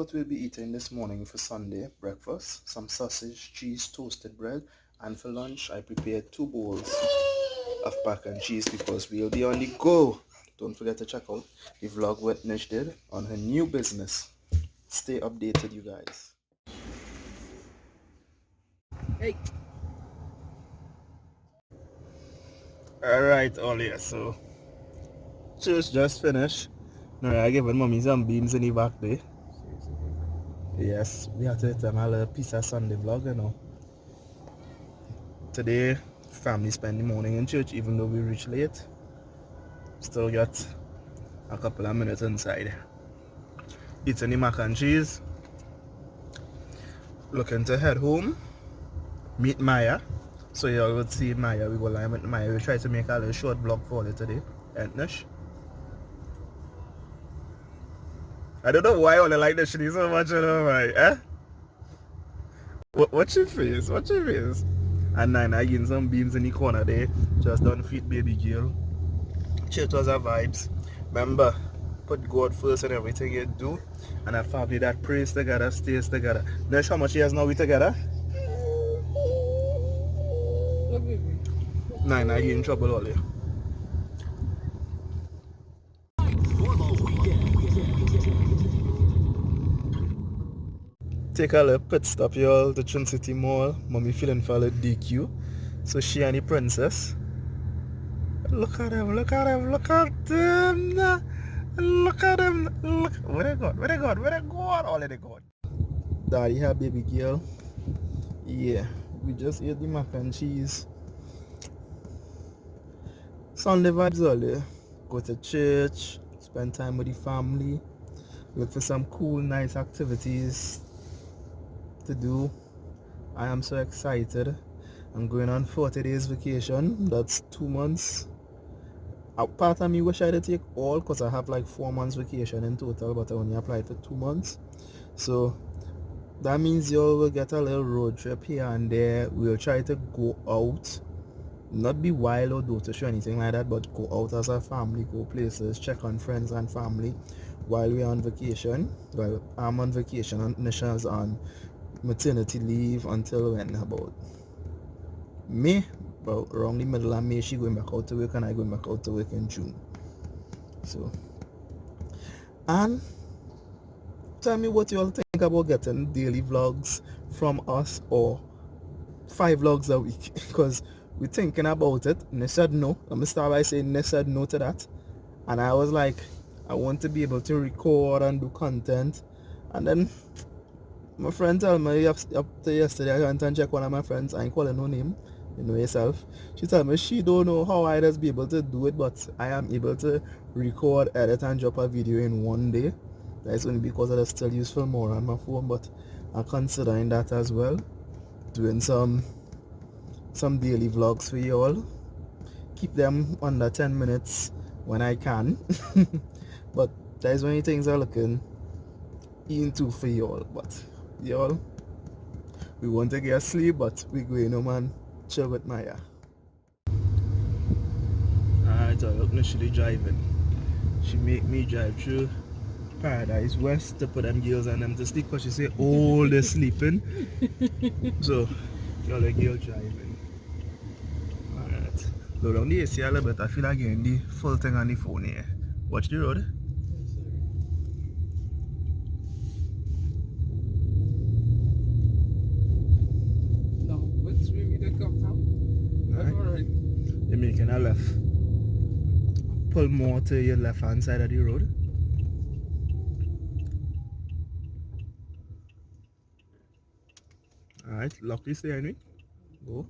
what we'll be eating this morning for Sunday breakfast. Some sausage, cheese, toasted bread. And for lunch, I prepared 2 bowls of mac and cheese because we'll be on the go. Don't forget to check out the vlog what Nish did on her new business. Stay updated, you guys. Hey. Alright, all here. So, church just finished. Now I gave mommy some beans in the back there. Yes, we have to tell a little piece of Sunday vlog, you know. Today, family spend the morning in church, even though we reach late. Still got a couple of minutes inside. Eating the mac and cheese. Looking to head home. Meet Maya. So you all will see Maya. We go live with Maya. We'll try to make a little short vlog for you today. Ain't Nish? I don't know why I only like this shit so much, you know, right? Eh? What's your face? What's your face? And then I getting some beans in the corner there. Just don't feed baby girl. Church was a vibes. Remember, put God first in everything you do. And a family that prays together, stays together. Nish, how much years now we together? Nine, I get in trouble all day. Take a little pit stop y'all to Trinity Mall. Mommy feeling for a DQ. So she and the princess. Look at them, look at them, look at them. Look at them. Look. Where they gone? Where they gone? Where they gone? All of they gone. Daddy her baby girl. Yeah. We just ate the mac and cheese. Sunday vibes all day. Go to church. Spend time with the family. Look for some cool, nice activities to do. I am so excited. I'm going on 40 days vacation. That's 2 months. A part of me wish I did take all because I have like 4 months vacation in total, but I only applied for 2 months. So that means you all will get a little road trip here and there. We'll try to go out, not be wild or dotish or anything like that, but go out as a family, go places, check on friends and family while we're on vacation. Well, I'm on vacation and Nisha's on maternity leave until when? About May? About around the middle of May she going back out to work and I going back out to work in June. So, and tell me what you all think about getting daily vlogs from us or 5 vlogs a week, because we're thinking about it. Nish said no. Let me start by saying Nish said no to that, and I was like, I want to be able to record and do content. And then my friend told me up to yesterday, I went and check one of my friends, I ain't calling no name, you know yourself. She told me she don't know how I just be able to do it, but I am able to record, edit and drop a video in 1 day. That's only because I still use Filmora on my phone, but I'm considering that as well. Doing some daily vlogs for you all. Keep them under 10 minutes when I can. But that's when things are looking into for y'all. But y'all, we want to get sleep, but we going home and chill with Maya. Alright, so look, she driving. She make me drive through Paradise West to put them girls and them to sleep, because she say all they're sleeping. So y'all the girl driving. Alright. Low down the AC a little bit. I feel like getting the full thing on the phone here. Watch the road. No, which way we did come from? Alright. You're making a left. Pull more to your left hand side of the road. Alright, lock this steering. Go.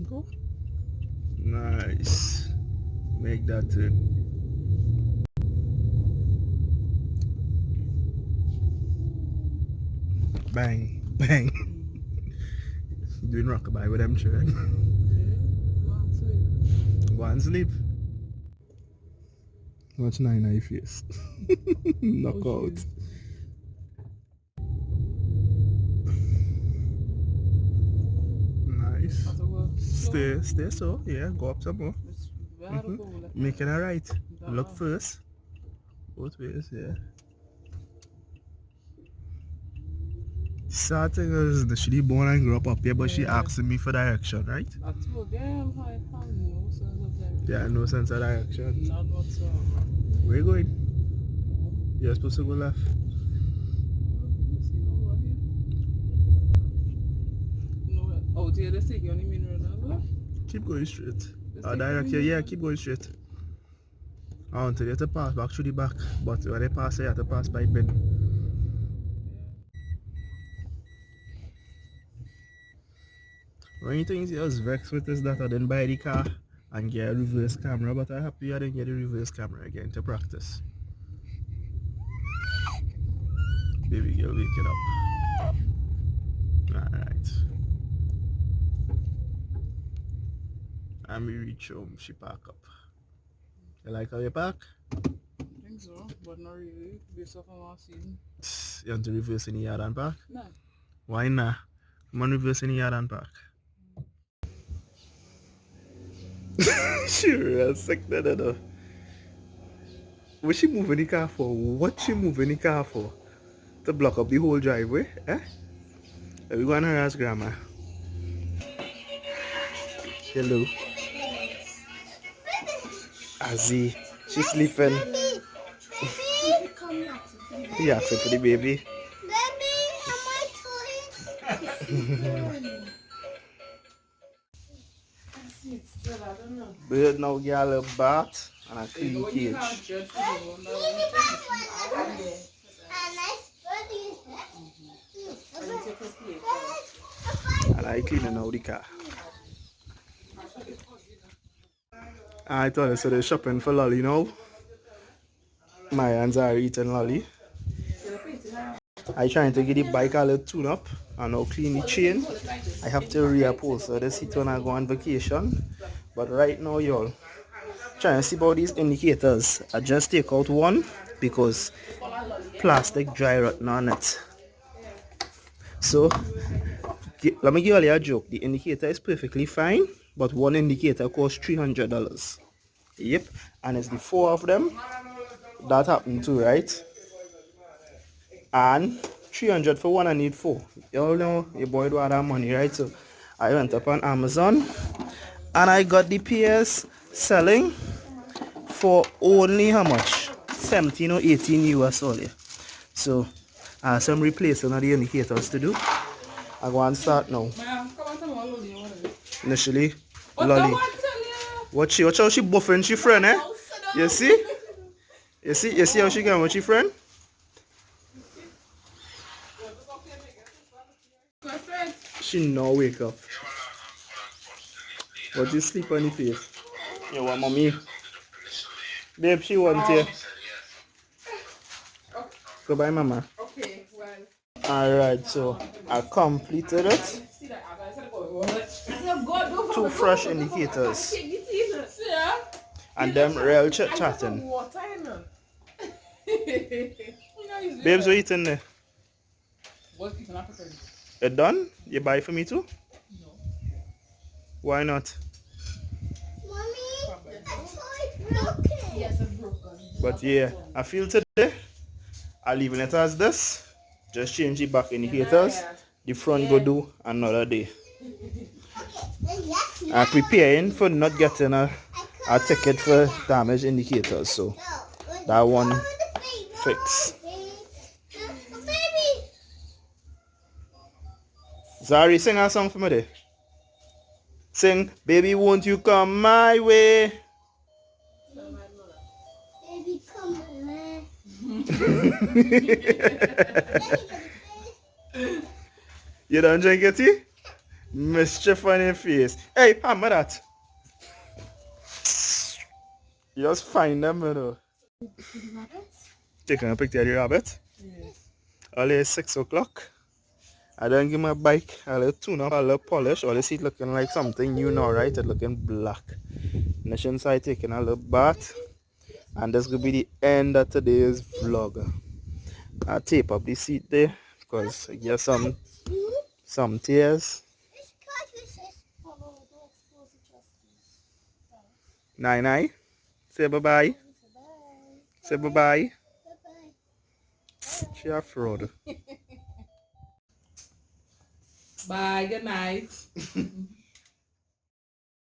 Go. Nice. Make that turn. Bang, bang. Doing rockabye with them children. Go and sleep. Watch Nine Eye face. Knockout. Nice. Stay so. Yeah, go up some more. Making a right. Look first. Both ways, yeah. Sad thing is, she born and grew up here, but she Yeah. asking me for direction, right? I told them I have no sense of direction. Yeah, no sense of direction. None whatsoever. Where you going? Home. You're supposed to go left. You see nobody. No, out here they take you on the main road now. Keep going straight. Just Oh, take direct the here, main yeah, road. keep going straight. Until you have to pass back through the back. But when they pass, you have to pass by Ben. One of the things I was vexed with is that I didn't buy the car and get a reverse camera, but I'm happy I didn't get a reverse camera again to practice. Baby girl, wake it up. Alright. And we reach home, she park up. You like how you park? I think so, but not really. Based off of last season. You want to reverse in the yard and park? No. Why not? Come on, reverse in the yard and park. She real sick, no. What she moving the car for? What she moving the car for? To block up the whole driveway? Eh? Let me go and ask grandma. Hello. Azzy. She's sleeping. He asking for the baby. Bird now get a little bath and a clean cage. And I cleaning out the car. I thought I said they're shopping for lolly now. My hands are eating lolly. I trying to get the bike a little tune up and now clean the chain. I have to reupholster the seat when I go on vacation. But right now, y'all, trying to see about these indicators. I just take out one because plastic dry rotten on it. So let me give you a joke. The indicator is perfectly fine, but one indicator costs $300. Yep, and it's the four of them that happened to, right? And 300 for one, I need four. You all know your boy don't have that money, right? So I went up on Amazon and I got the PS selling for only how much? 17 or 18 US only. So I have some replacing of the indicators to do. I go and start now. Initially, lolly. Watch how she buffing she friend, eh? You see? You see how she going with she friend? She now wake up. But you sleep on the face. You want mommy? Babe, she want you. Goodbye, mama. Okay, well. Alright, so I completed it. 2 fresh indicators. And them real chit chatting. Babes, what you eating there? You done? You buy for me too? No. Why not? Mommy, it's broken. Yes, it's broken. But yeah, I feel today I'm leaving it as this. Just change the back indicators. The front go do another day. I'm preparing for not getting a ticket for damaged indicators, so that one fix. Zari, sing a song for me there. Sing, baby, won't you come my way? Baby, come on. You don't drink your tea? Mischief on your face. Hey, hammer that. You just find them, you know. Taking a picture of the rabbit. Yes. Early 6 o'clock. I don't give my bike a little tune up, a little polish. All you see it looking like something new now, right? It's looking black. Nation inside taking a little bath. And this will be the end of today's vlog. I tape up the seat there because I get some tears. Nine. Say bye-bye. Say bye-bye. She a fraud. Bye. Good night.